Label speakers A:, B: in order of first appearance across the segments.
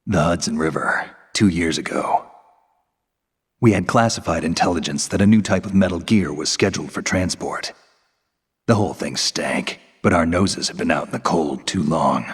A: The Hudson River, 2 years ago. We had classified intelligence that a new type of metal gear was scheduled for transport. The whole thing stank, but our noses had been out in the cold too long.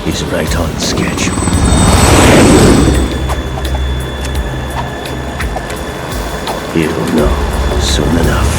B: He's right on schedule. He'll know soon enough.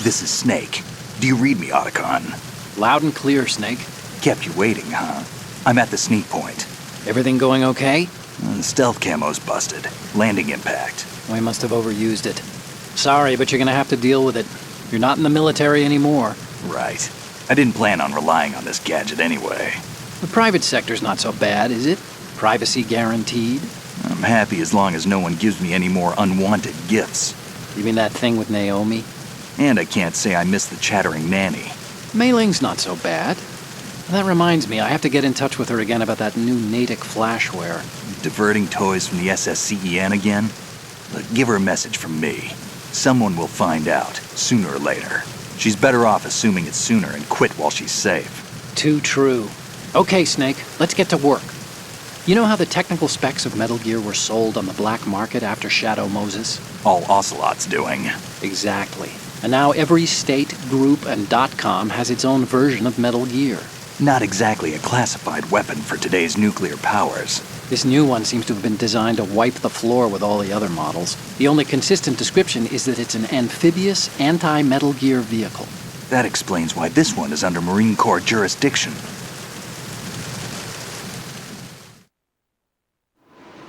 A: This is Snake. Do you read me, Otacon?
C: Loud and clear, Snake.
A: Kept you waiting, huh? I'm at the sneak point.
C: Everything going okay?
A: The stealth camo's busted. Landing impact.
C: We must have overused it. Sorry, but you're gonna have to deal with it. You're not in the military anymore.
A: Right. I didn't plan on relying on this gadget anyway.
C: The private sector's not so bad, is it? Privacy guaranteed?
A: I'm happy as long as no one gives me any more unwanted gifts.
C: You mean that thing with Naomi?
A: And I can't say I miss the chattering nanny.
C: Mei Ling's not so bad. That reminds me, I have to get in touch with her again about that new Natick flashware.
A: Diverting toys from the SSCEN again? Look, give her a message from me. Someone will find out, sooner or later. She's better off assuming it's sooner and quit while she's safe.
C: Too true. Okay, Snake, let's get to work. You know how the technical specs of Metal Gear were sold on the black market after Shadow Moses?
A: All Ocelot's doing.
C: Exactly. And now every state, group, and .com has its own version of Metal Gear.
A: Not exactly a classified weapon for today's nuclear powers.
C: This new one seems to have been designed to wipe the floor with all the other models. The only consistent description is that it's an amphibious, anti-Metal Gear vehicle.
A: That explains why this one is under Marine Corps jurisdiction.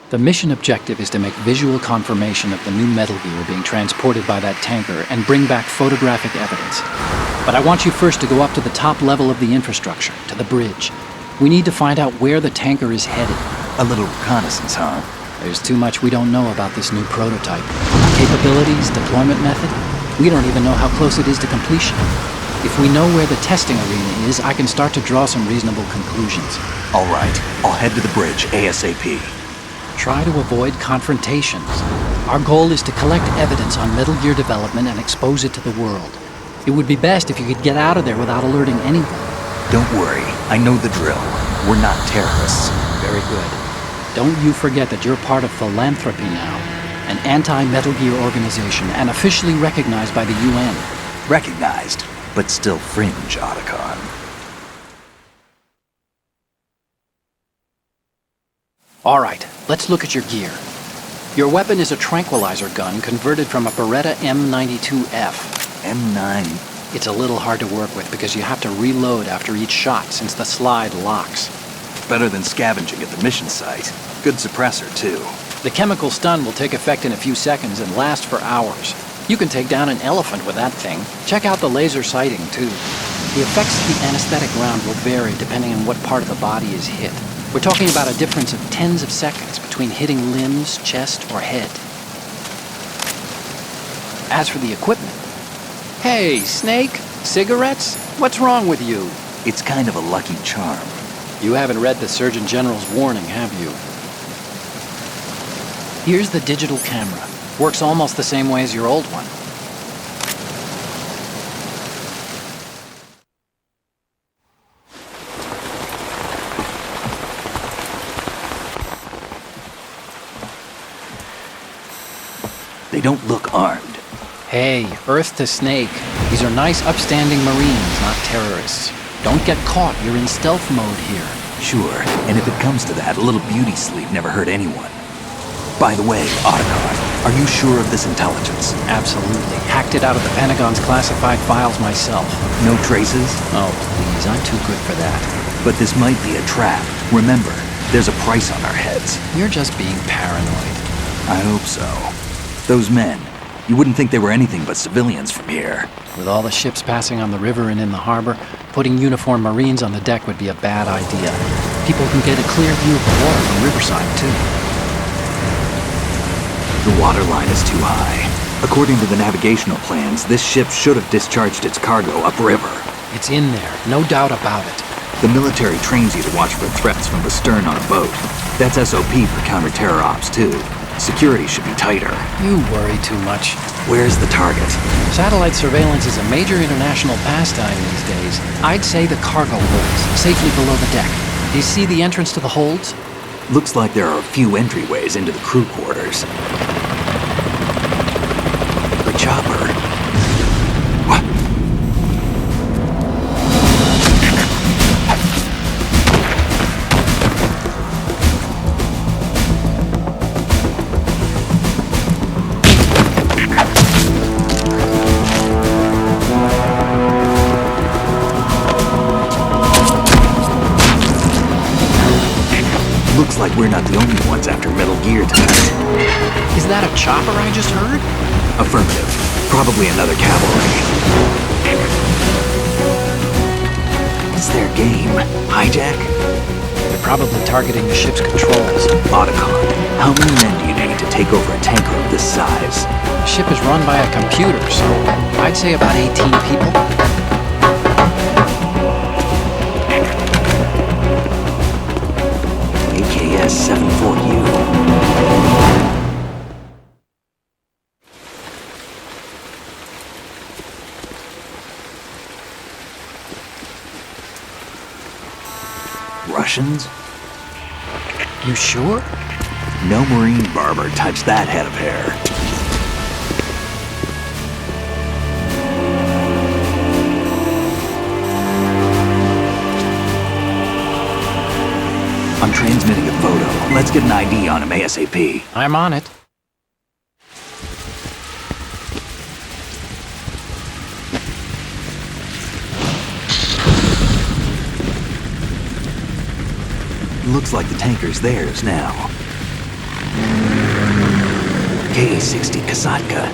C: The mission objective is to make visual confirmation of the new Metal Gear being transported by that tanker and bring back photographic evidence. But I want you first to go up to the top level of the infrastructure, to the bridge. We need to find out where the tanker is headed.
A: A little reconnaissance, huh?
C: There's too much we don't know about this new prototype. Capabilities, deployment method. We don't even know how close it is to completion. If we know where the testing arena is, I can start to draw some reasonable conclusions.
A: All right, I'll head to the bridge ASAP.
C: Try to avoid confrontations. Our goal is to collect evidence on Metal Gear development and expose it to the world. It would be best if you could get out of there without alerting anyone.
A: Don't worry, I know the drill. We're not terrorists.
C: Very good. Don't you forget that you're part of Philanthropy now, an anti-Metal Gear organization and officially recognized by the UN.
A: Recognized, but still fringe, Otacon.
C: All right, let's look at your gear. Your weapon is a tranquilizer gun converted from a Beretta M92F.
A: M9.
C: It's a little hard to work with because you have to reload after each shot since the slide locks.
A: Better than scavenging at the mission site. Good suppressor, too.
C: The chemical stun will take effect in a few seconds and last for hours. You can take down an elephant with that thing. Check out the laser sighting, too. The effects of the anesthetic round will vary depending on what part of the body is hit. We're talking about a difference of tens of seconds between hitting limbs, chest, or head. As for the equipment... Hey, Snake? Cigarettes? What's wrong with you?
A: It's kind of a lucky charm.
C: You haven't read the Surgeon General's warning, have you? Here's the digital camera. Works almost the same way as your old one.
A: They don't look armed.
C: Hey, Earth to Snake. These are nice, upstanding Marines, not terrorists. Don't get caught. You're in stealth mode here.
A: Sure, and if it comes to that, a little beauty sleep never hurt anyone. By the way, Otacon, are you sure of this intelligence?
C: Absolutely. Hacked it out of the Pentagon's classified files myself.
A: No traces?
C: Oh, please. I'm too good for that.
A: But this might be a trap. Remember, there's a price on our heads.
C: You're just being paranoid.
A: I hope so. Those men, you wouldn't think they were anything but civilians from here.
C: With all the ships passing on the river and in the harbor, putting uniformed Marines on the deck would be a bad idea. People can get a clear view of the water from Riverside, too.
A: The water line is too high. According to the navigational plans, this ship should have discharged its cargo upriver.
C: It's in there, no doubt about it.
A: The military trains you to watch for threats from the stern on a boat. That's SOP for counter-terror ops, too. Security should be tighter.
C: You worry too much.
A: Where's the target?
C: Satellite surveillance is a major international pastime these days. I'd say the cargo holds, safely below the deck. Do you see the entrance to the holds?
A: Looks like there are a few entryways into the crew quarters. The chopper. What? Looks like we're not the only ones after Metal Gear tonight.
C: Is that a chopper I just heard?
A: Affirmative. Probably another cavalry. It's their game. Hijack?
C: They're probably targeting the ship's controls.
A: Otacon, how many men do you need to take over a tanker of this size?
C: The ship is run by a computer, so I'd say about 18 people.
A: AKS-74U. Russians?
C: You sure?
A: No marine barber touched that head of hair. I'm transmitting a photo. Let's get an ID on him ASAP.
C: I'm on it.
A: Looks like the tanker's theirs now. Ka-60 Kasatka.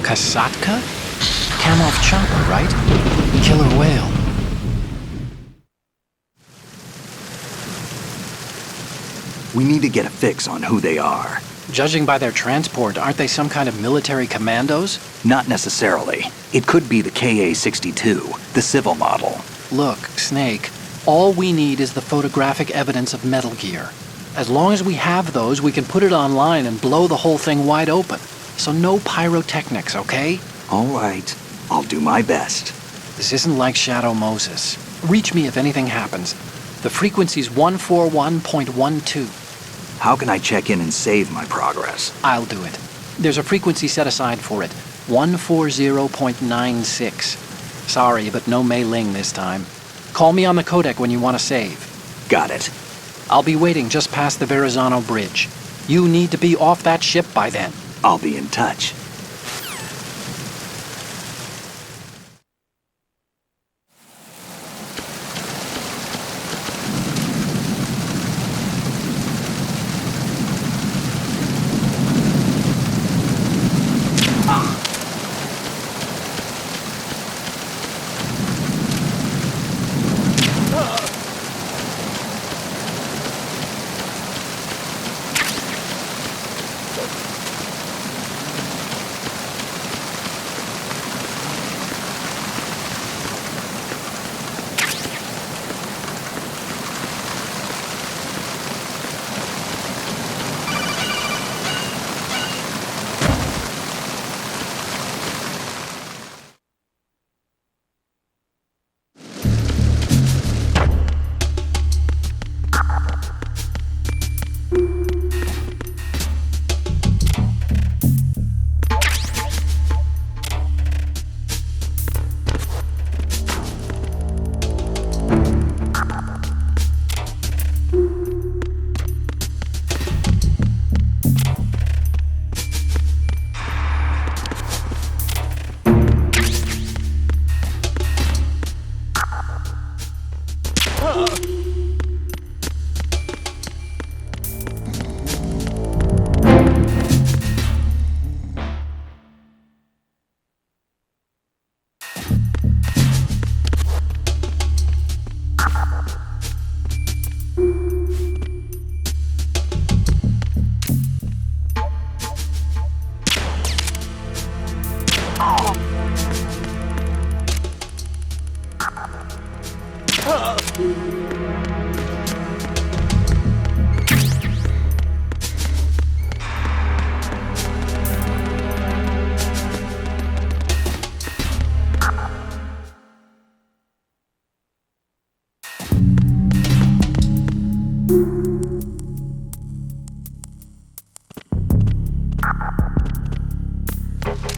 C: Kasatka? Kamov chopper, right? Killer whale.
A: We need to get a fix on who they are.
C: Judging by their transport, aren't they some kind of military commandos?
A: Not necessarily. It could be the Ka-62, the civil model.
C: Look, Snake, all we need is the photographic evidence of Metal Gear. As long as we have those, we can put it online and blow the whole thing wide open. So no pyrotechnics, okay?
A: All right. I'll do my best.
C: This isn't like Shadow Moses. Reach me if anything happens. The frequency's 141.12.
A: How can I check in and save my progress?
C: I'll do it. There's a frequency set aside for it. 140.96. Sorry, but no Mei Ling this time. Call me on the codec when you want to save.
A: Got it.
C: I'll be waiting just past the Verrazano Bridge. You need to be off that ship by then.
A: I'll be in touch.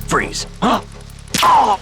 A: Freeze. Huh? Oh!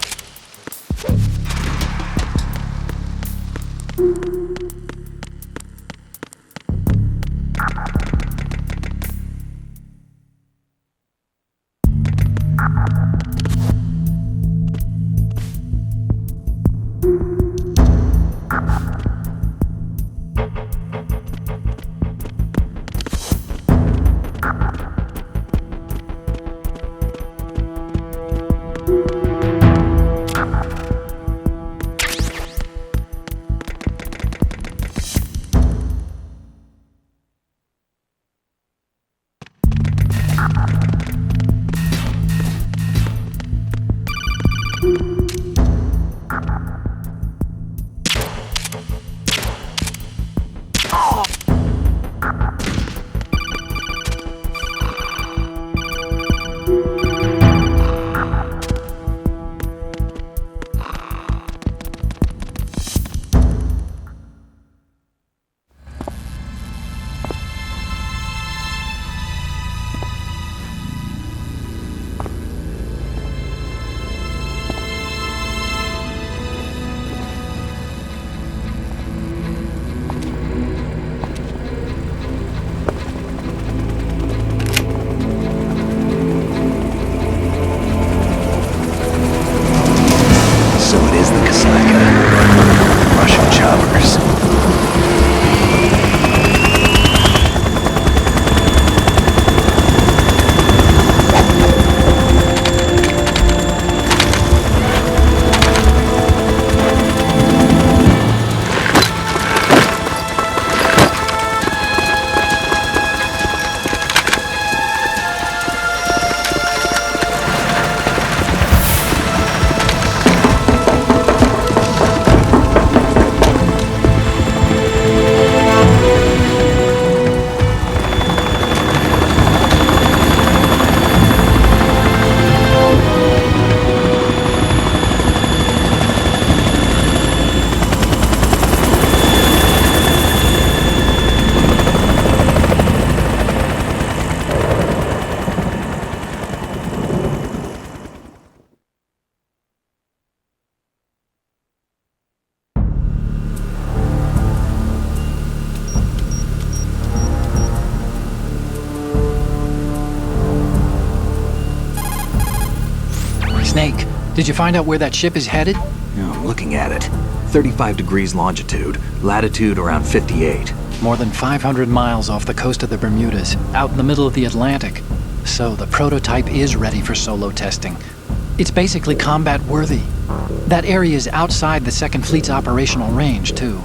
C: Did you find out where that ship is headed?
D: No, I'm looking at it. 35 degrees longitude, latitude around 58.
C: More than 500 miles off the coast of the Bermudas, out in the middle of the Atlantic. So the prototype is ready for solo testing. It's basically combat-worthy. That area is outside the Second Fleet's operational range, too.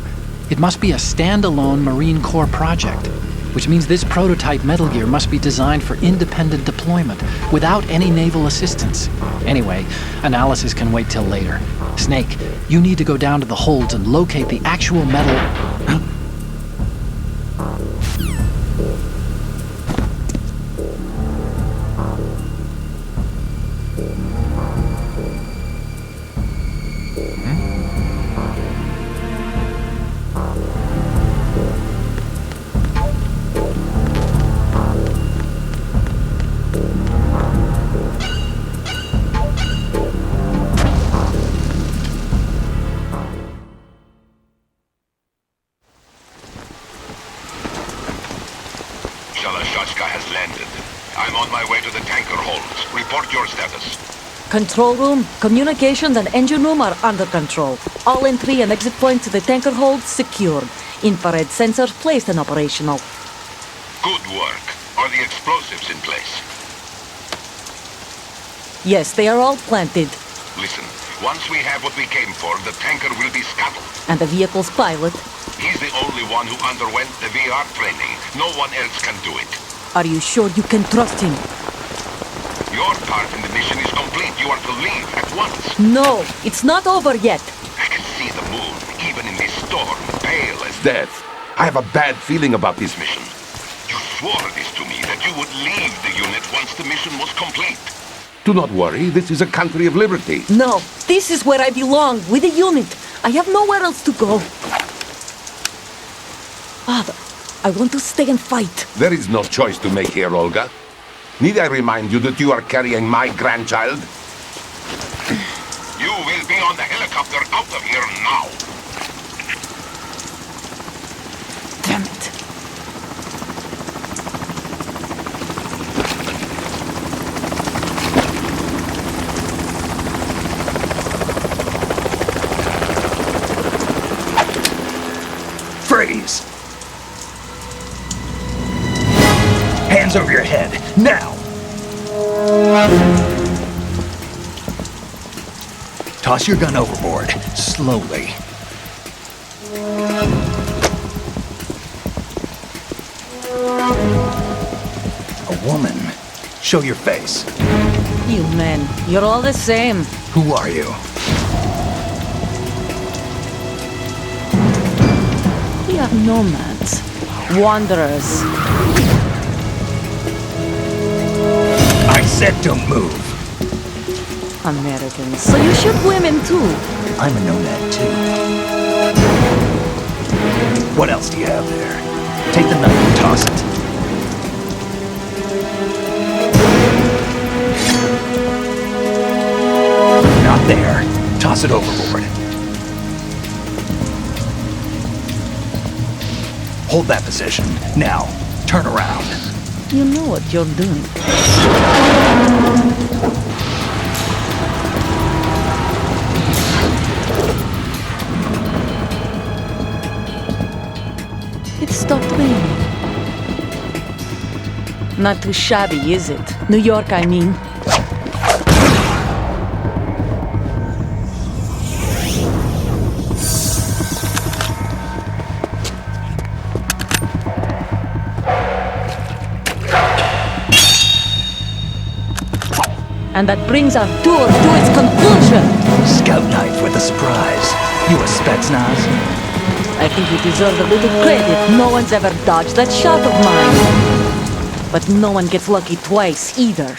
C: It must be a standalone Marine Corps project, which means this prototype Metal Gear must be designed for independent deployment, without any naval assistance. Anyway, analysis can wait till later. Snake, you need to go down to the holds and locate the actual metal...
E: has landed. I'm on my way to the tanker holds. Report your status.
F: Control room, communications and engine room are under control. All entry and exit points to the tanker hold secured. Infrared sensors placed and operational.
E: Good work. Are the explosives in place?
F: Yes, they are all planted.
E: Listen, once we have what we came for, the tanker will be scuttled.
F: And the vehicle's pilot?
E: He's the only one who underwent the VR training. No one else can do it.
F: Are you sure you can trust him?
E: Your part in the mission is complete. You are to leave at once.
F: No, it's not over yet.
E: I can see the moon, even in this storm, pale as death. I have a bad feeling about this mission. You swore this to me, that you would leave the unit once the mission was complete. Do not worry, this is a country of liberty.
F: No, this is where I belong, with the unit. I have nowhere else to go. Father, I want to stay and fight.
E: There is no choice to make here, Olga. Need I remind you that you are carrying my grandchild? You will be on the helicopter out of here now.
F: Damn it.
A: Freeze! Hands over your head, now! Toss your gun overboard, slowly. A woman. Show your face.
F: You men, you're all the same.
A: Who are you?
F: We are nomads, wanderers.
A: I said don't move.
F: Americans. So you shoot women too.
A: I'm a nomad too. What else do you have there? Take the knife and toss it. Not there. Toss it overboard. Hold that position. Now, turn around.
F: You know what you're doing. It stopped raining. Not too shabby, is it? New York, I mean. And that brings our tour to its conclusion.
A: Scout knife with a surprise. You a Spetsnaz?
F: I think you deserve a little credit. No one's ever dodged that shot of mine. But no one gets lucky twice, either.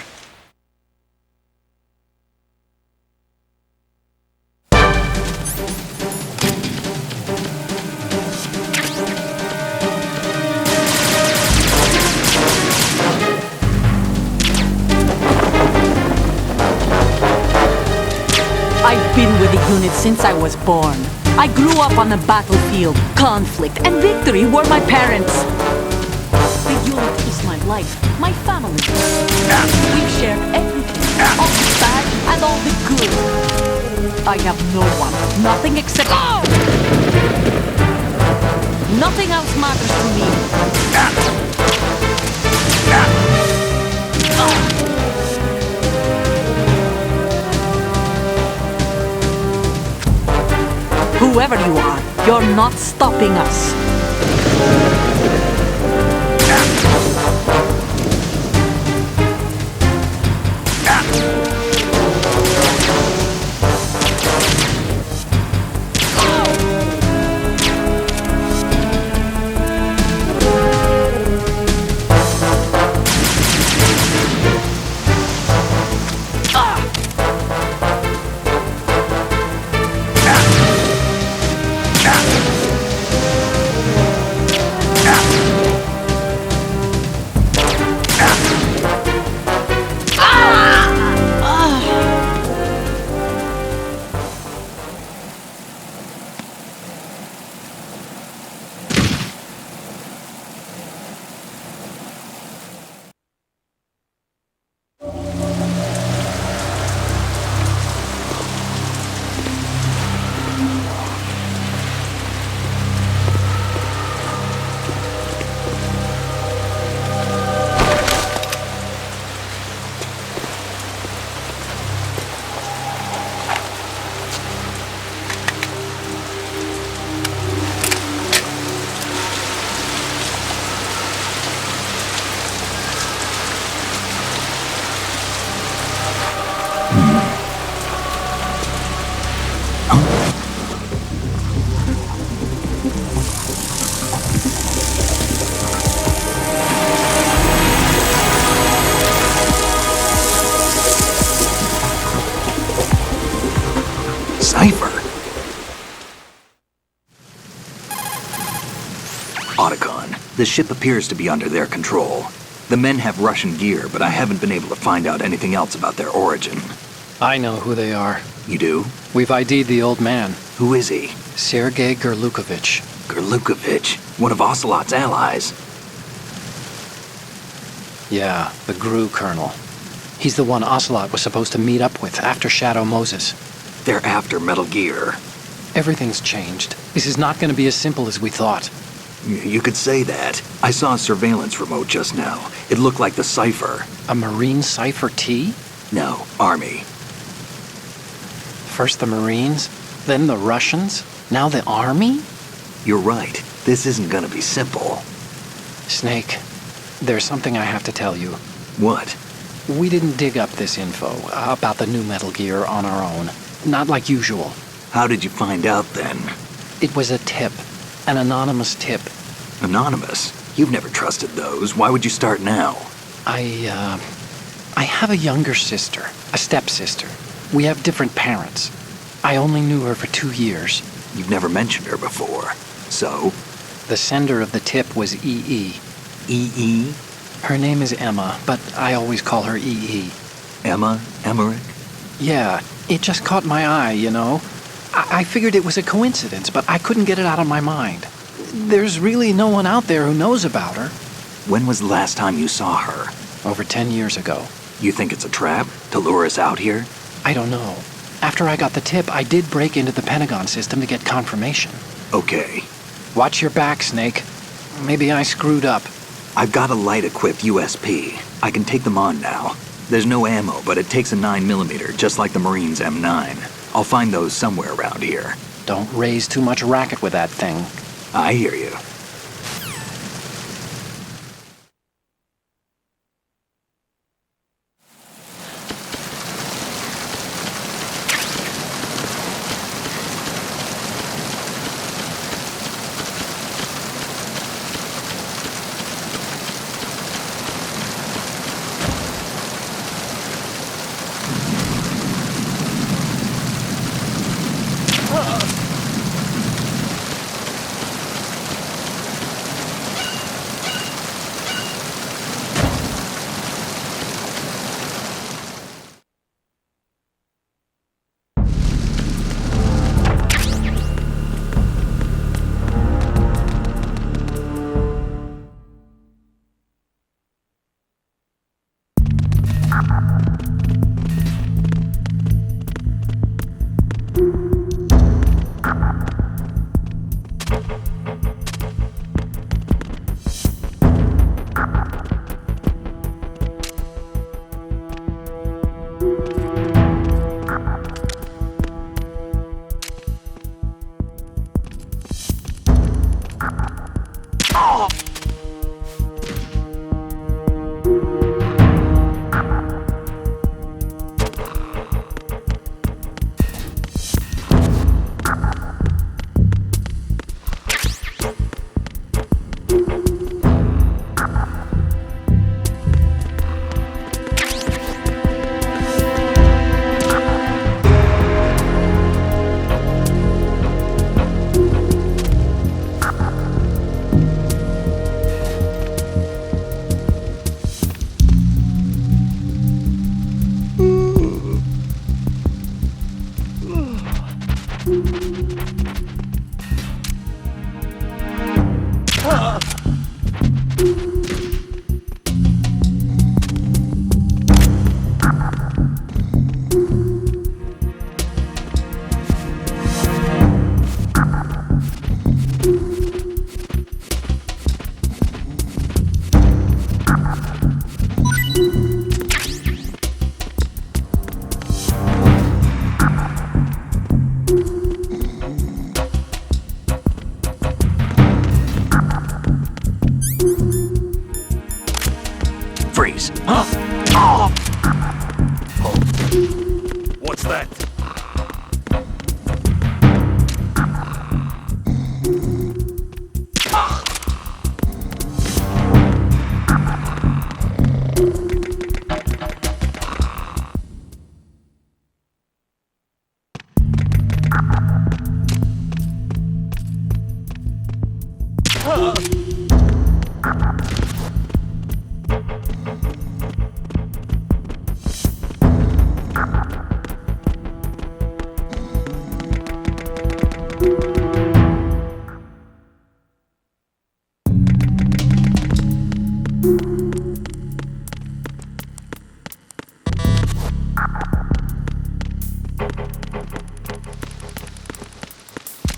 F: I've been with the unit since I was born. I grew up on the battlefield. Conflict and victory were my parents. The unit is my life, my family. We've shared everything. All the bad and all the good. I have no one, nothing except... Nothing else matters to me. Whoever you are, you're not stopping us.
A: Cipher. Otacon, the ship appears to be under their control. The men have Russian gear, but I haven't been able to find out anything else about their origin.
C: I know who they are.
A: You do?
C: We've ID'd the old man,
A: Who is he?
C: Sergei Gerlukovich.
A: Gerlukovich, one of Ocelot's allies.
C: Yeah, the GRU colonel. He's the one Ocelot was supposed to meet up with after Shadow Moses.
A: They're after Metal Gear.
C: Everything's changed. This is not going to be as simple as we thought.
A: You could say that. I saw a surveillance remote just now. It looked like the Cipher.
C: A Marine Cipher T?
A: No, Army.
C: First the Marines, then the Russians, now the Army?
A: You're right. This isn't gonna be simple.
C: Snake, there's something I have to tell you.
A: What?
C: We didn't dig up this info about the new Metal Gear on our own. Not like usual.
A: How did you find out then?
C: It was a tip. An anonymous tip.
A: Anonymous? You've never trusted those. Why would you start now?
C: I have a younger sister, a stepsister. We have different parents. I only knew her for 2 years.
A: You've never mentioned her before. So?
C: The sender of the tip was EE.
A: EE?
C: Her name is Emma, but I always call her EE.
A: Emma? Emmerich?
C: Yeah, it just caught my eye, you know. I figured it was a coincidence, but I couldn't get it out of my mind. There's really no one out there who knows about her.
A: When was the last time you saw her?
C: Over 10 years ago.
A: You think it's a trap? To lure us out here?
C: I don't know. After I got the tip, I did break into the Pentagon system to get confirmation.
A: Okay.
C: Watch your back, Snake. Maybe I screwed up.
A: I've got a light-equipped USP. I can take them on now. There's no ammo, but it takes a 9mm, just like the Marines' M9. I'll find those somewhere around here.
C: Don't raise too much racket with that thing.
A: I hear you. Freeze.
B: Huh? What's that?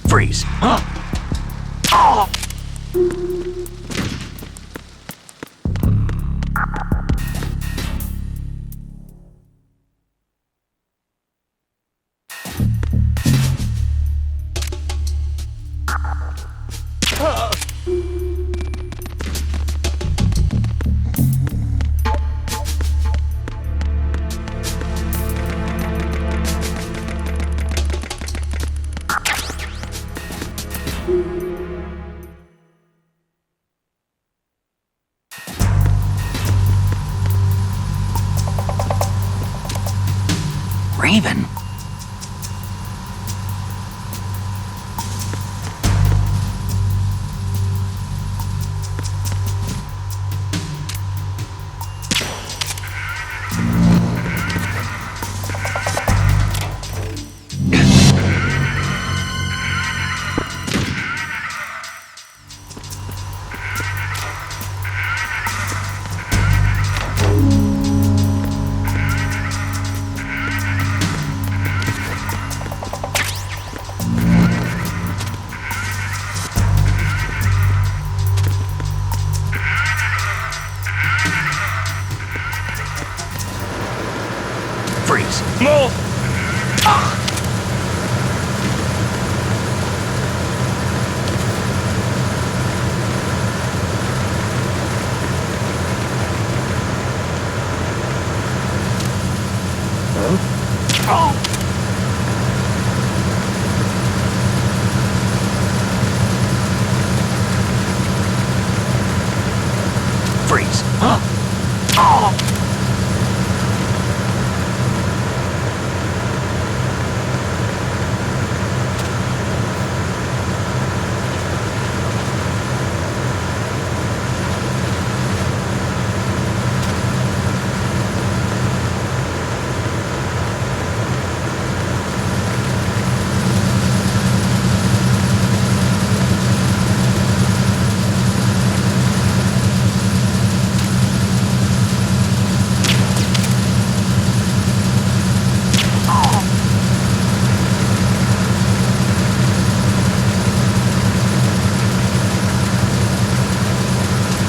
A: Freeze. Huh? Raven. Freeze.
B: No!
A: Freeze. Huh?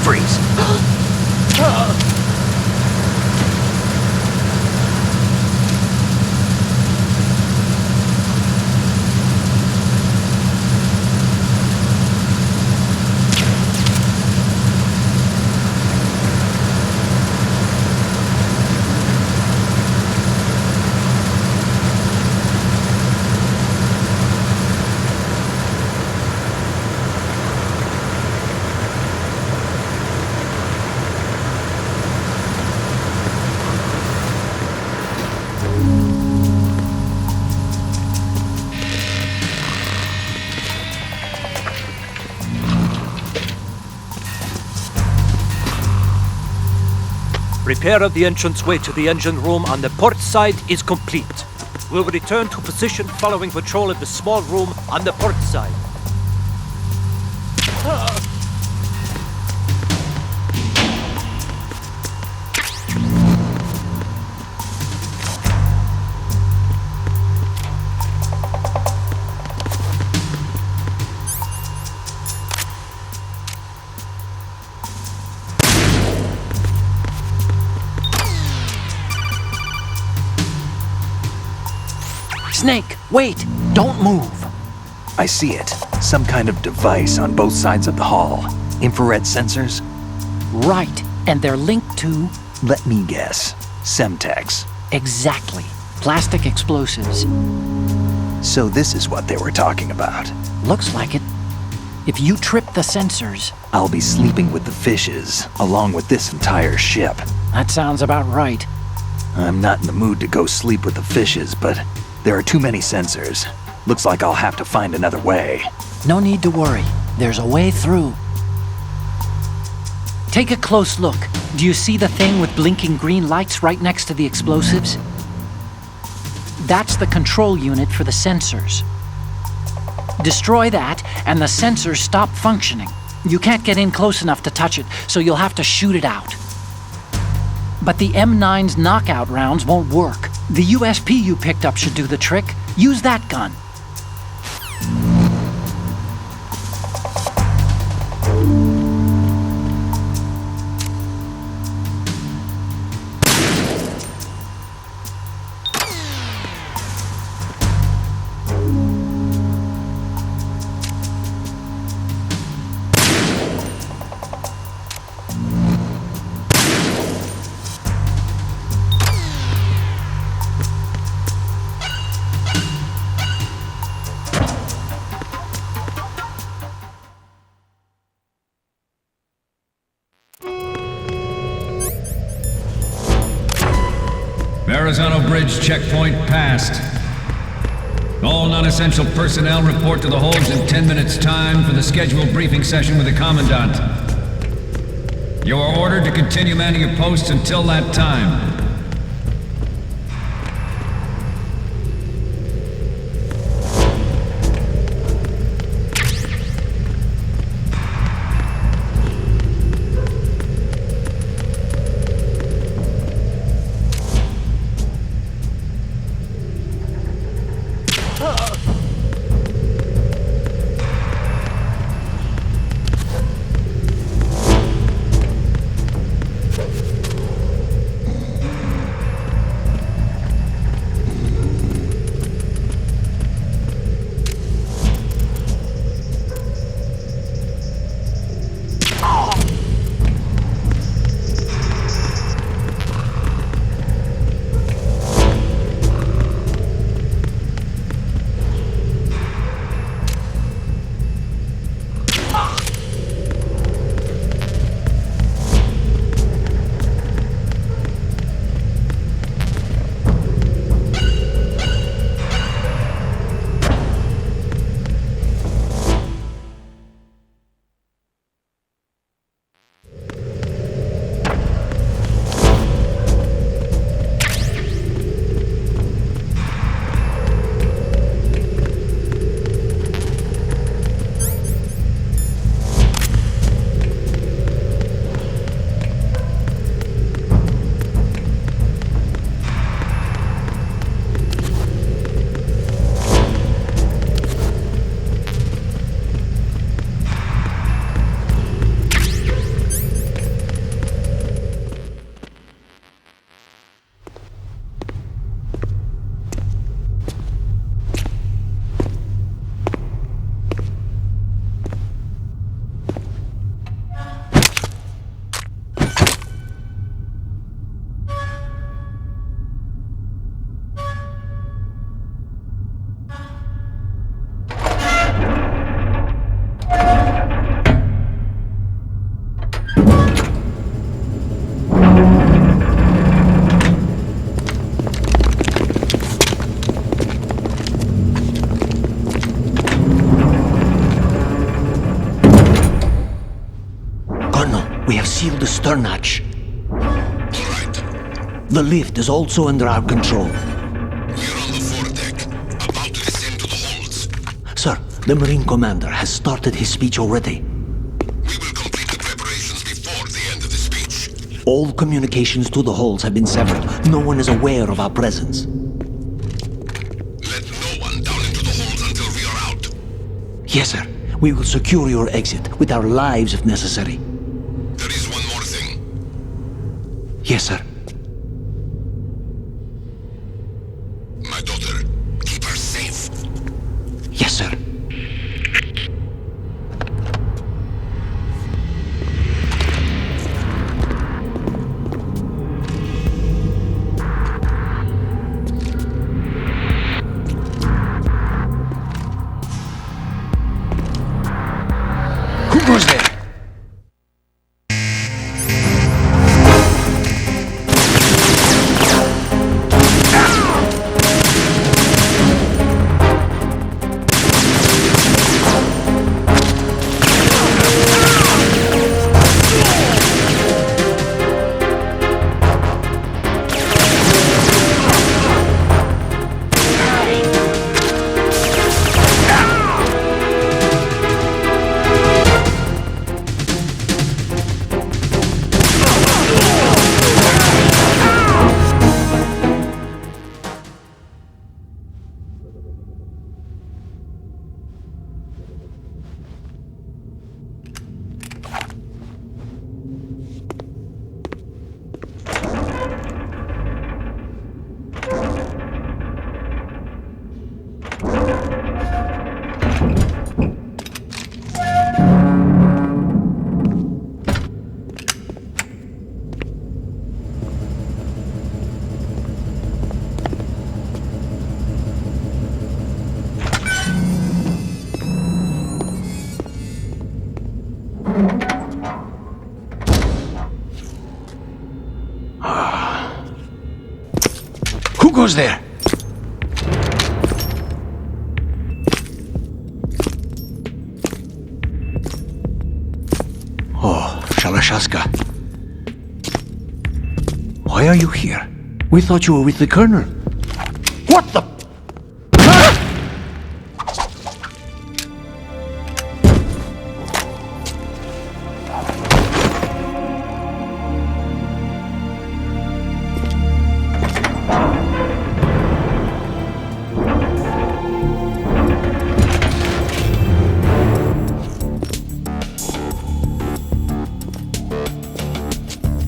A: Freeze.
G: Repair of the entranceway to the engine room on the port side is complete. We'll return to position following patrol of the small room on the port side.
C: Snake, wait! Don't move!
A: I see it. Some kind of device on both sides of the hall. Infrared sensors?
C: Right, and they're linked to...
A: Let me guess. Semtex.
C: Exactly. Plastic explosives.
A: So this is what they were talking about.
C: Looks like it. If you trip the sensors...
A: I'll be sleeping with the fishes, along with this entire ship.
C: That sounds about right.
A: I'm not in the mood to go sleep with the fishes, but there are too many sensors. Looks like I'll have to find another way.
C: No need to worry. There's a way through. Take a close look. Do you see the thing with blinking green lights right next to the explosives? That's the control unit for the sensors. Destroy that, and the sensors stop functioning. You can't get in close enough to touch it, so you'll have to shoot it out. But the M9's knockout rounds won't work. The USP you picked up should do the trick. Use that gun.
H: Verrazano Bridge checkpoint passed. All non-essential personnel report to the holds in 10 minutes' time for the scheduled briefing session with the Commandant. You are ordered to continue manning your posts until that time.
I: We have sealed the stern hatch.
E: All right.
I: The lift is also under our control.
E: We're on the foredeck, about to descend to the holds.
I: Sir, the Marine Commander has started his speech already.
E: We will complete the preparations before the end of the speech.
I: All communications to the holds have been severed. No one is aware of our presence.
E: Let no one down into the holds until we are out.
I: Yes, sir. We will secure your exit with our lives if necessary.
E: There is one more thing.
I: Yes, sir.
E: My daughter, keep her safe.
I: Yes, sir. Who goes there? Who goes there? Oh, Shalashaska. Why are you here? We thought you were with the Colonel. What the?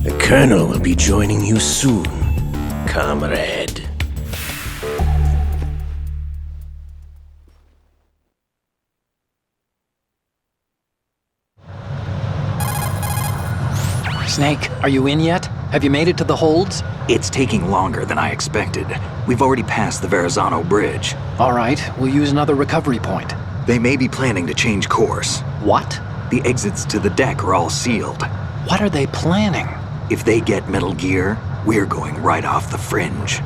I: The Colonel will be joining you soon, comrade.
C: Snake, are you in yet? Have you made it to the holds?
D: It's taking longer than I expected. We've already passed the Verrazano Bridge.
C: All right, we'll use another recovery point.
A: They may be planning to change course.
C: What?
A: The exits to the deck are all sealed.
C: What are they planning?
A: If they get Metal Gear, we're going right off the fringe.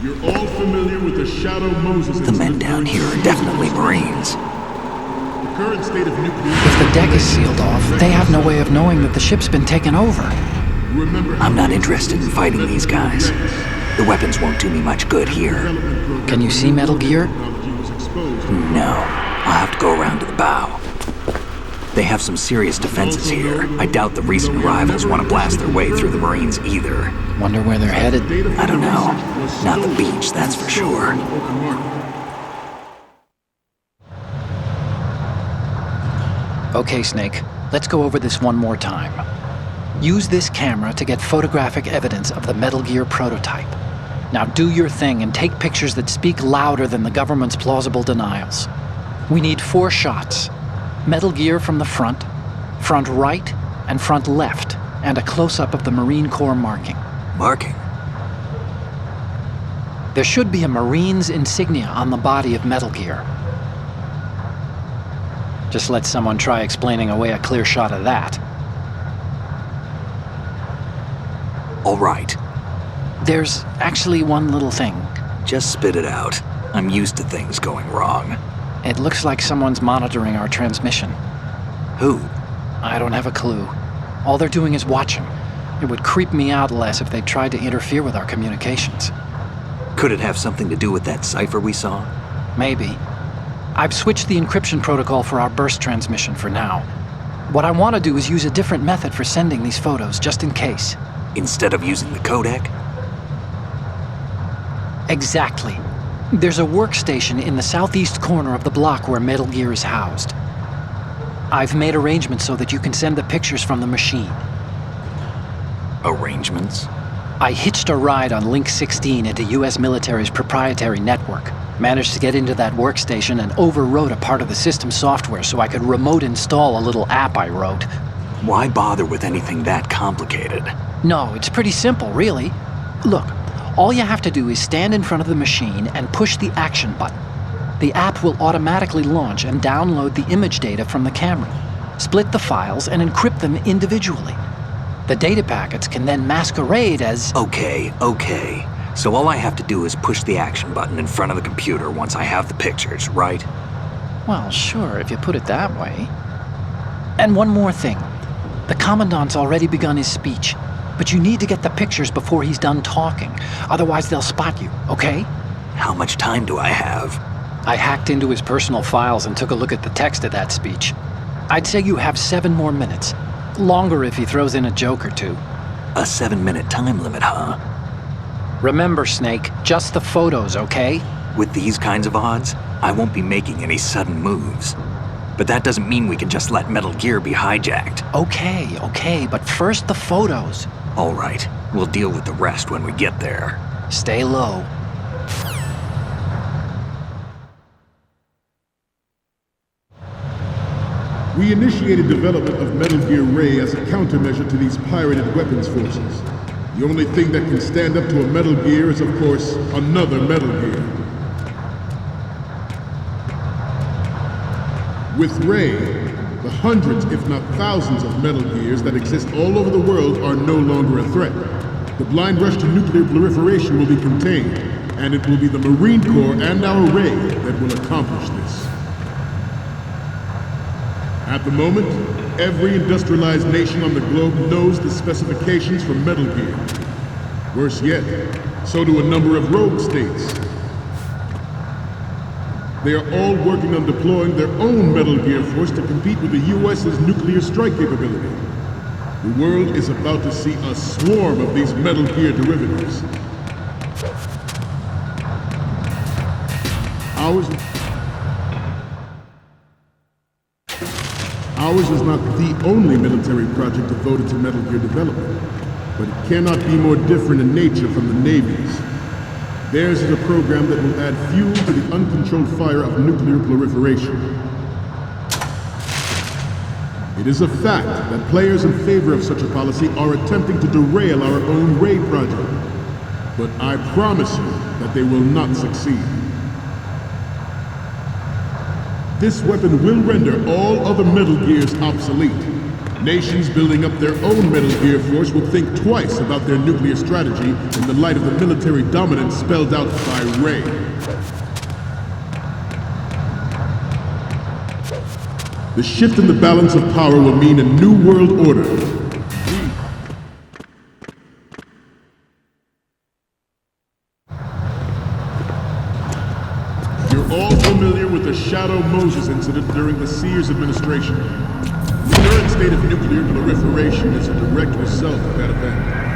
B: You're all familiar with the Shadow Moses
A: The men down here are definitely Marines.
B: The current state of nuclear...
C: If the deck is sealed off, they have no way of knowing that the ship's been taken over.
B: Remember,
A: I'm not interested in fighting these guys. The weapons won't do me much good here.
C: Can you see Metal Gear?
A: No, I'll have to go around to the bow. They have some serious defenses here. I doubt the recent arrivals want to blast their way through the Marines either.
C: Wonder where they're headed.
A: I don't know. Not the beach, that's for sure.
C: Okay, Snake, let's go over this one more time. Use this camera to get photographic evidence of the Metal Gear prototype. Now do your thing and take pictures that speak louder than the government's plausible denials. We need 4 shots. Metal Gear from the front right, and front left, and a close-up of the Marine Corps marking.
A: Marking?
C: There should be a Marine's insignia on the body of Metal Gear. Just let someone try explaining away a clear shot of that.
A: All right.
C: There's actually one little thing.
A: Just spit it out. I'm used to things going wrong.
C: It looks like someone's monitoring our transmission.
A: Who?
C: I don't have a clue. All they're doing is watching. It would creep me out less if they tried to interfere with our communications.
D: Could it have something to do with that cipher we saw?
C: Maybe. I've switched the encryption protocol for our burst transmission for now. What I want to do is use a different method for sending these photos, just in case.
D: Instead of using the codec?
C: Exactly. There's a workstation in the southeast corner of the block where Metal Gear is housed. I've made arrangements so that you can send the pictures from the machine.
D: Arrangements?
C: I hitched a ride on Link 16 into US military's proprietary network. Managed to get into that workstation and overwrote a part of the system software so I could remote install a little app I wrote.
D: Why bother with anything that complicated?
C: No, it's pretty simple, really. Look, all you have to do is stand in front of the machine and push the action button. The app will automatically launch and download the image data from the camera, split the files, and encrypt them individually. The data packets can then masquerade as...
D: Okay. So all I have to do is push the action button in front of the computer once I have the pictures, right?
C: Well, sure, if you put it that way. And one more thing. The Commandant's already begun his speech, but you need to get the pictures before he's done talking. Otherwise, they'll spot you, okay?
D: How much time do I have?
C: I hacked into his personal files and took a look at the text of that speech. I'd say you have 7 more minutes. Longer if he throws in a joke or two.
D: A 7-minute time limit, huh?
C: Remember, Snake, just the photos, okay?
D: With these kinds of odds, I won't be making any sudden moves. But that doesn't mean we can just let Metal Gear be hijacked.
C: Okay, but first the photos.
D: All right, we'll deal with the rest when we get there.
C: Stay low.
B: We initiated development of Metal Gear Ray as a countermeasure to these pirated weapons forces. The only thing that can stand up to a Metal Gear is, of course, another Metal Gear. With Ray, the hundreds, if not thousands, of Metal Gears that exist all over the world are no longer a threat. The blind rush to nuclear proliferation will be contained, and it will be the Marine Corps and our Ray that will accomplish this. At the moment, every industrialized nation on the globe knows the specifications for Metal Gear. Worse yet, so do a number of rogue states. They are all working on deploying their own Metal Gear force to compete with the US's nuclear strike capability. The world is about to see a swarm of these Metal Gear derivatives. Ours is not the only military project devoted to Metal Gear development, but it cannot be more different in nature from the Navy's. Theirs is a program that will add fuel to the uncontrolled fire of nuclear proliferation. It is a fact that players in favor of such a policy are attempting to derail our own Ray project, but I promise you that they will not succeed. This weapon will render all other Metal Gears obsolete. Nations building up their own Metal Gear force will think twice about their nuclear strategy in the light of the military dominance spelled out by Ray. The shift in the balance of power will mean a new world order. You're all familiar with the Shadow Moses incident during the Sears administration. The current state of nuclear proliferation is a direct result of that event.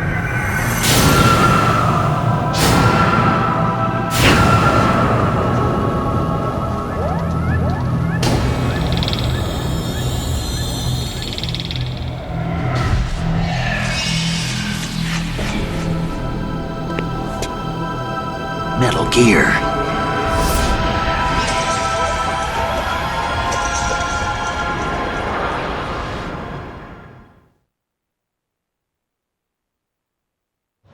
D: Metal Gear.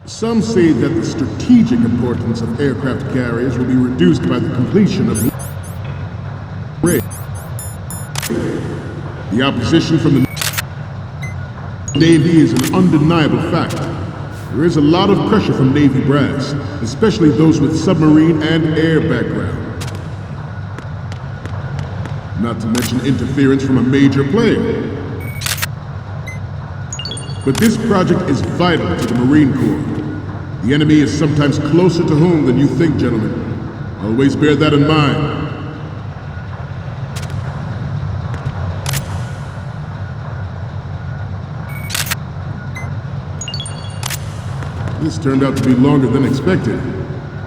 B: Some say that the strategic importance of aircraft carriers will be reduced by the completion of Ray. The opposition from the Navy is an undeniable fact. There is a lot of pressure from Navy brass, especially those with submarine and air background. Not to mention interference from a major player. But this project is vital to the Marine Corps. The enemy is sometimes closer to home than you think, gentlemen. Always bear that in mind. This turned out to be longer than expected.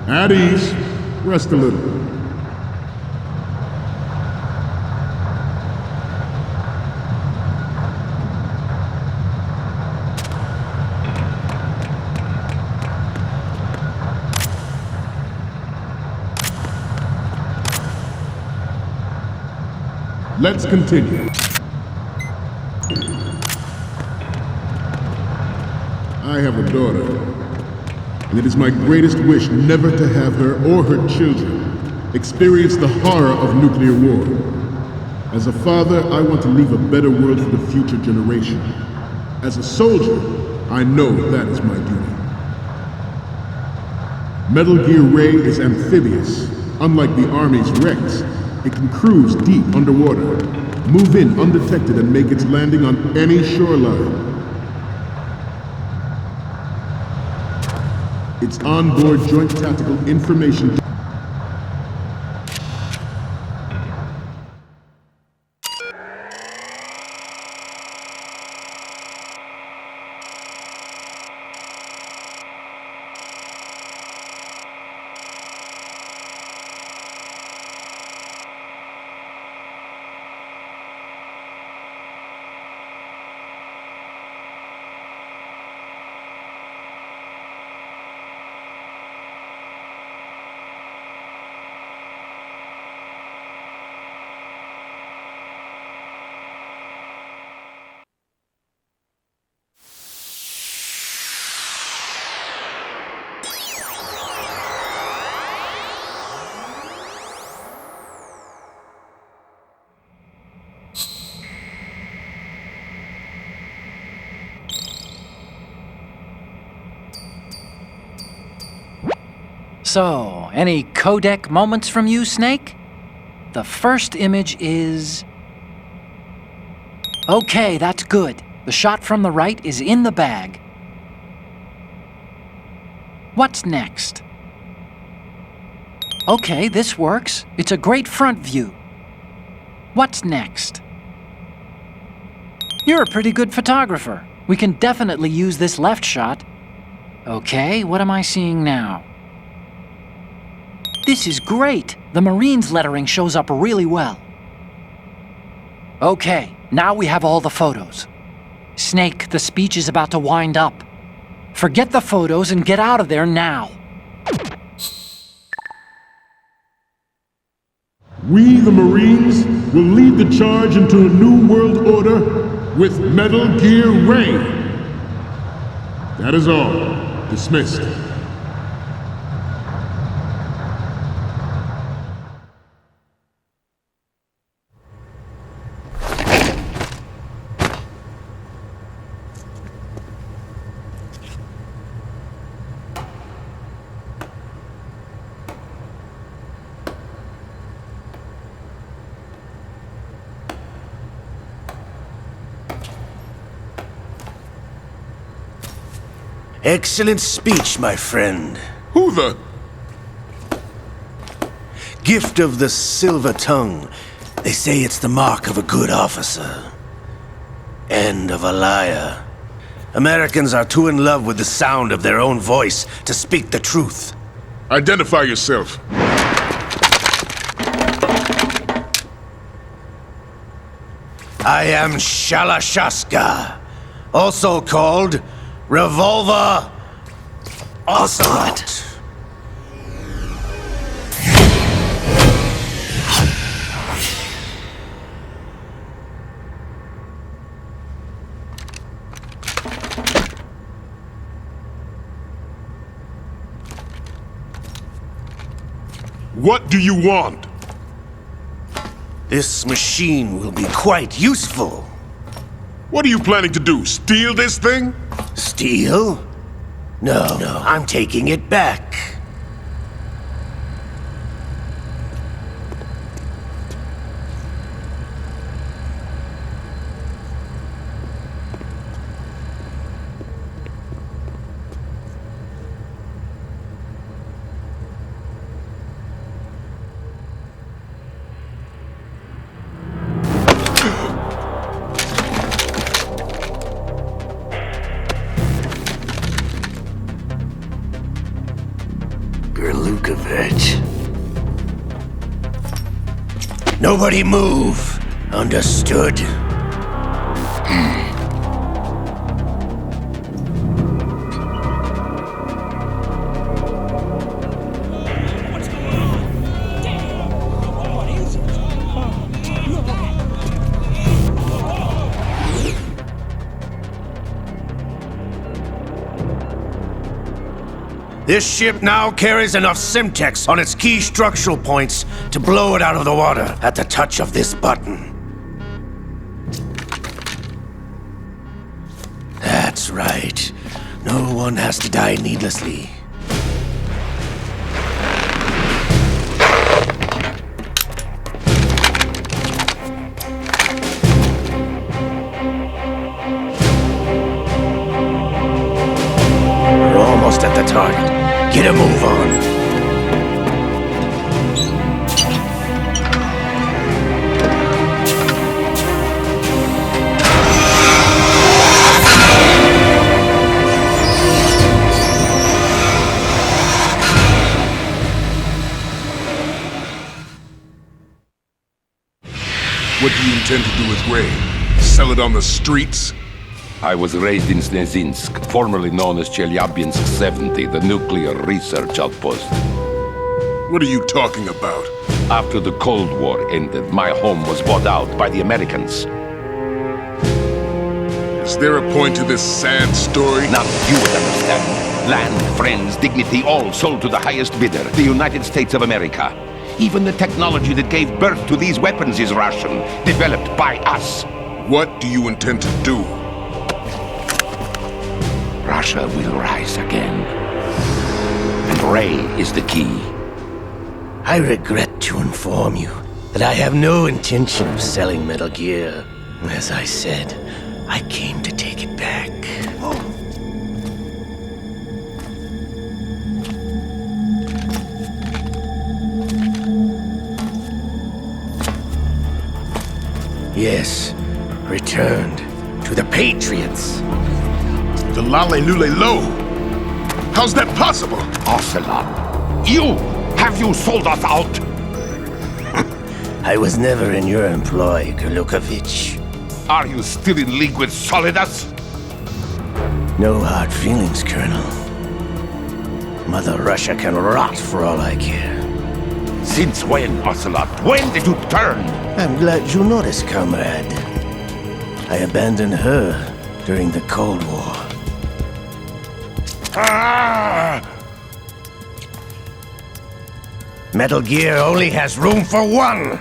B: At ease. Rest a little. Let's continue. I have a daughter, and it is my greatest wish never to have her or her children experience the horror of nuclear war. As a father, I want to leave a better world for the future generation. As a soldier, I know that is my duty. Metal Gear Ray is amphibious. Unlike the Army's Rex, it can cruise deep underwater, move in undetected, and make its landing on any shoreline. Its onboard Joint Tactical Information
C: So, any codec moments from you, Snake? The first image is... Okay, that's good. The shot from the right is in the bag. What's next? Okay, this works. It's a great front view. What's next? You're a pretty good photographer. We can definitely use this left shot. Okay, what am I seeing now? This is great! The Marines lettering shows up really well. Okay, now we have all the photos. Snake, the speech is about to wind up. Forget the photos and get out of there now.
B: We, the Marines, will lead the charge into a new world order with Metal Gear Ray. That is all. Dismissed.
I: Excellent speech, my friend.
B: Who the?
I: Gift of the silver tongue. They say it's the mark of a good officer. And of a liar. Americans are too in love with the sound of their own voice to speak the truth.
B: Identify yourself.
I: I am Shalashaska, also called Revolver Ocelot.
B: What do you want?
I: This machine will be quite useful.
B: What are you planning to do? Steal this thing?
I: Steal? No, I'm taking it back. desperate. Nobody move. Understood? This ship now carries enough Simtex on its key structural points to blow it out of the water at the touch of this button. That's right. No one has to die needlessly. We're almost at the target. Get a move on.
B: What do you intend to do with Ray? Sell it on the streets?
E: I was raised in Snezinsk, formerly known as Chelyabinsk 70, the nuclear research outpost.
B: What are you talking about?
E: After the Cold War ended, my home was bought out by the Americans.
B: Is there a point to this sad story?
E: Now you would understand. Land, friends, dignity, all sold to the highest bidder, the United States of America. Even the technology that gave birth to these weapons is Russian, developed by us.
B: What do you intend to do?
E: Russia will rise again. And Ray is the key.
I: I regret to inform you that I have no intention of selling Metal Gear. As I said, I came to take it back. Yes, returned to the Patriots.
B: The Lale Lule Lo? How's that possible?
E: Ocelot, have you sold us out?
I: I was never in your employ, Gurlukovich.
E: Are you still in league with Solidus?
I: No hard feelings, Colonel. Mother Russia can rot for all I care.
E: Since when, Ocelot? When did you turn?
I: I'm glad you noticed, comrade. I abandoned her during the Cold War. Metal Gear only has room for one!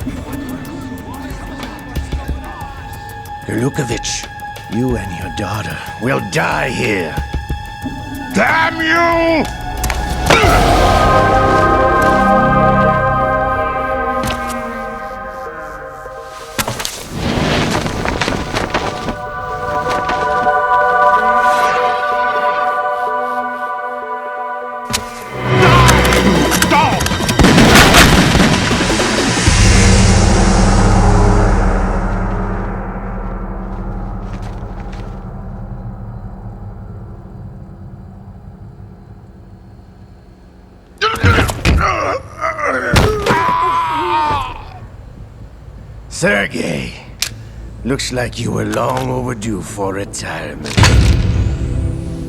I: Gurlukovich, you and your daughter will die here.
E: Damn you!
I: Sergei, looks like you were long overdue for retirement.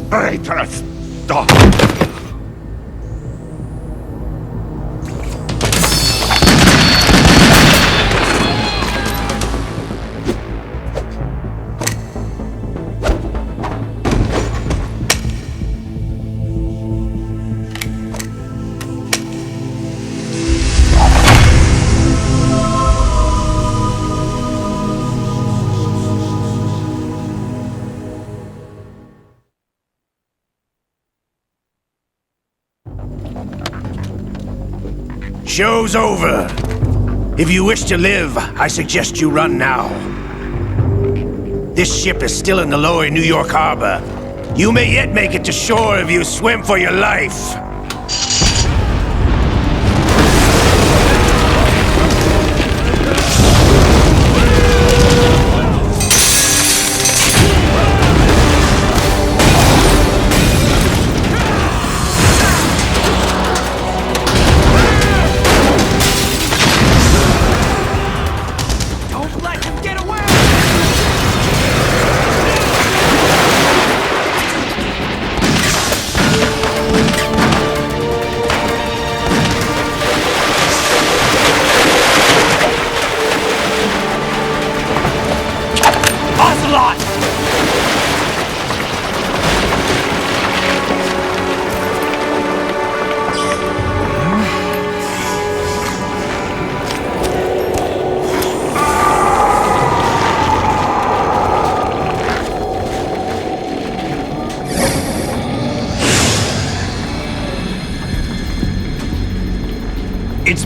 E: Traitorous dog!
I: Show's over. If you wish to live, I suggest you run now. This ship is still in the lower New York harbor. You may yet make it to shore if you swim for your life.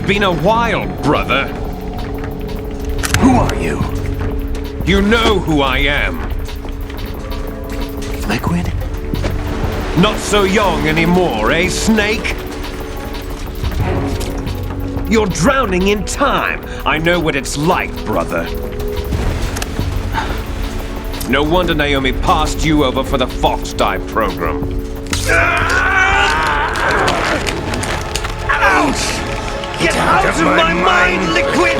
E: been a while, brother.
A: Who are you?
E: You know who I am.
A: Liquid?
E: Not so young anymore, eh, Snake? You're drowning in time. I know what it's like, brother. No wonder Naomi passed you over for the Fox Dive program. Ouch! Get out of my mind, Liquid!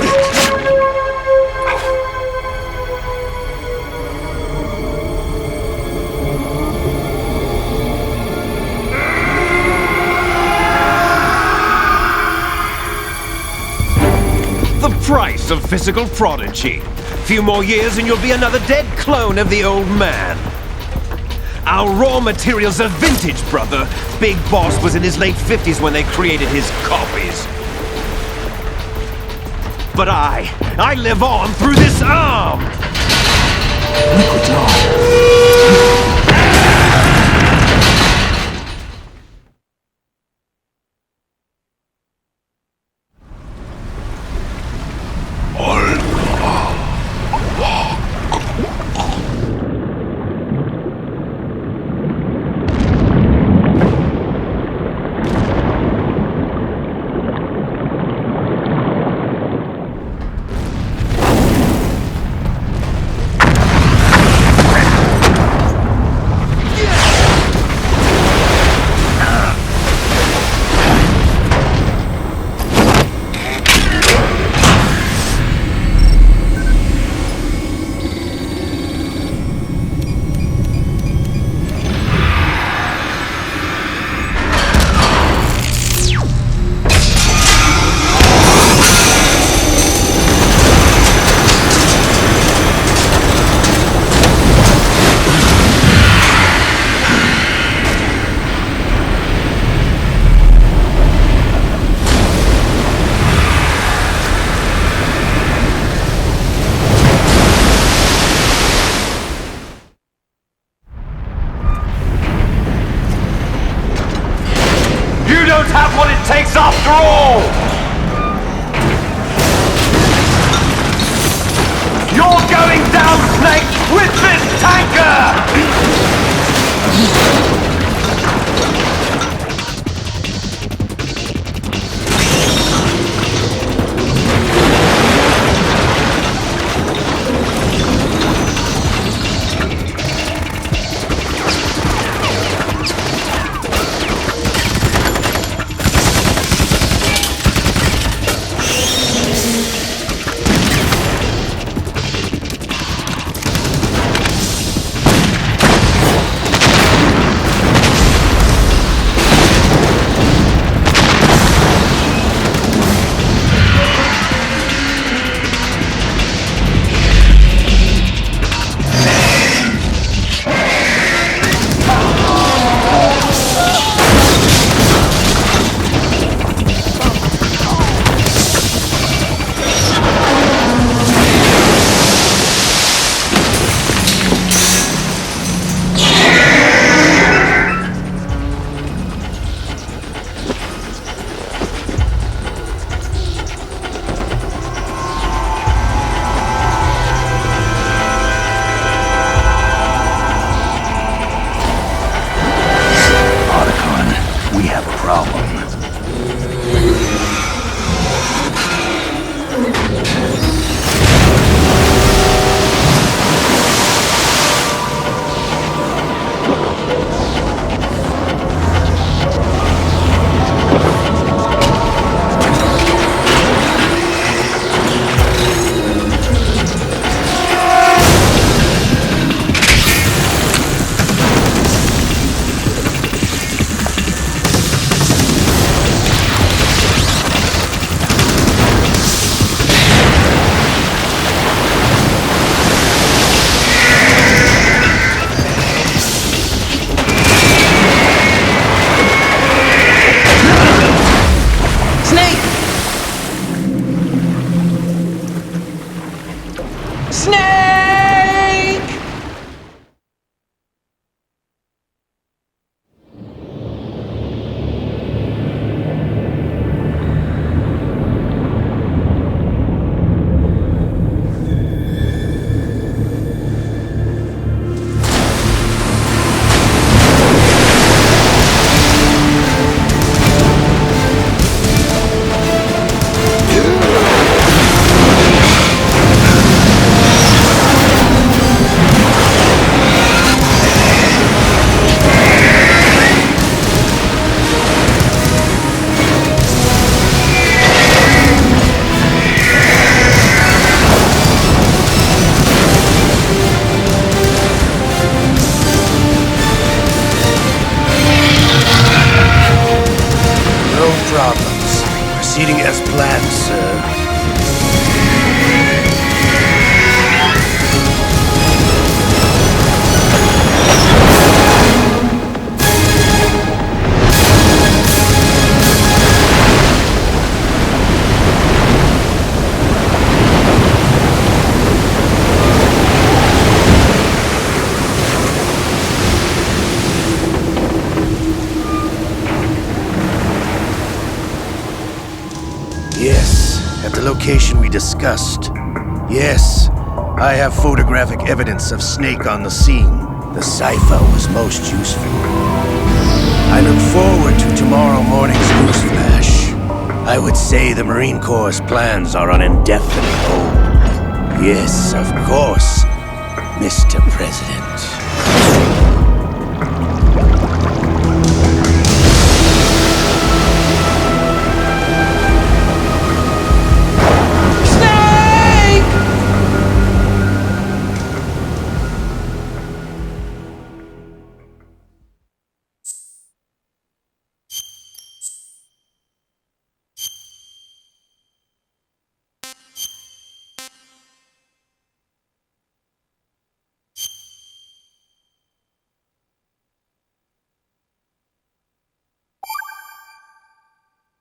E: The price of physical prodigy. Few more years and you'll be another dead clone of the old man. Our raw materials are vintage, brother. Big Boss was in his late 50s when they created his copies. But I live on through this arm!
A: Liquid's on.
E: Have what it takes after all! You're going down, Snake, with this tanker!
I: As planned, sir. Yes, at the location we discussed. Yes, I have photographic evidence of Snake on the scene. The cipher was most useful. I look forward to tomorrow morning's news flash. I would say the Marine Corps' plans are on indefinite hold. Yes, of course, Mr. President.